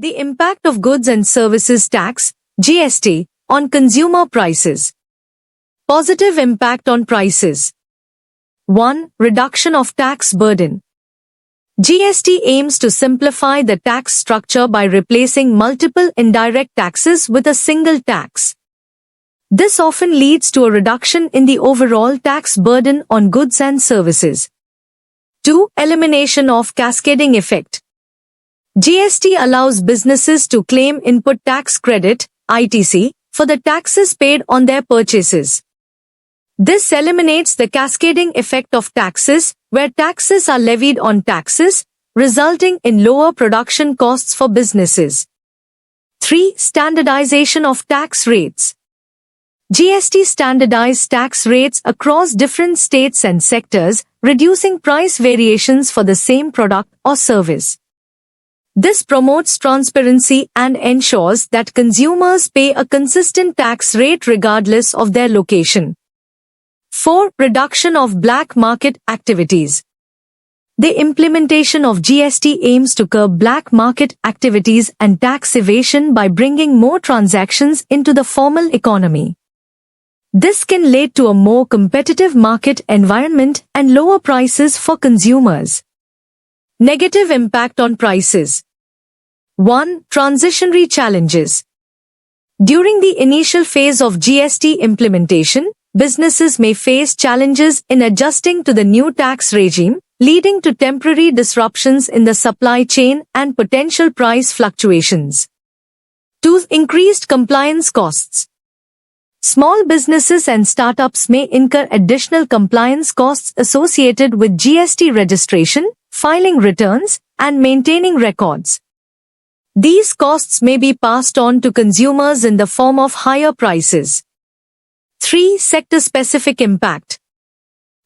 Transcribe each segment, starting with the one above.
The impact of goods and services tax, GST, on consumer prices. Positive impact on prices. 1. Reduction of tax burden. GST aims to simplify the tax structure by replacing multiple indirect taxes with a single tax. This often leads to a reduction in the overall tax burden on goods and services. 2. Elimination of cascading effect. GST allows businesses to claim input tax credit, ITC, for the taxes paid on their purchases. This eliminates the cascading effect of taxes, where taxes are levied on taxes, resulting in lower production costs for businesses. 3. Standardization of tax rates. GST standardized tax rates across different states and sectors, reducing price variations for the same product or service. This promotes transparency and ensures that consumers pay a consistent tax rate regardless of their location. 4. Reduction of black market activities. The implementation of GST aims to curb black market activities and tax evasion by bringing more transactions into the formal economy. This can lead to a more competitive market environment and lower prices for consumers. Negative impact on prices. 1. Transitionary challenges. During the initial phase of GST implementation, businesses may face challenges in adjusting to the new tax regime, leading to temporary disruptions in the supply chain and potential price fluctuations. 2. Increased compliance costs. Small businesses and startups may incur additional compliance costs associated with GST registration, filing returns, and maintaining records. These costs may be passed on to consumers in the form of higher prices. 3. Sector-specific impact.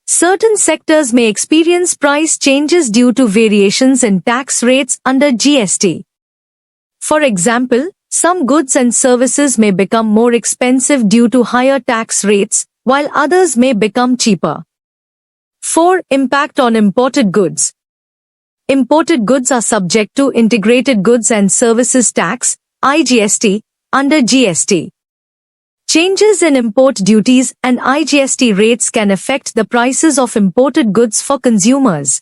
Certain sectors may experience price changes due to variations in tax rates under GST. For example, some goods and services may become more expensive due to higher tax rates, while others may become cheaper. 4. Impact on imported goods. Imported goods are subject to Integrated Goods and Services Tax, IGST, under GST. Changes in import duties and IGST rates can affect the prices of imported goods for consumers.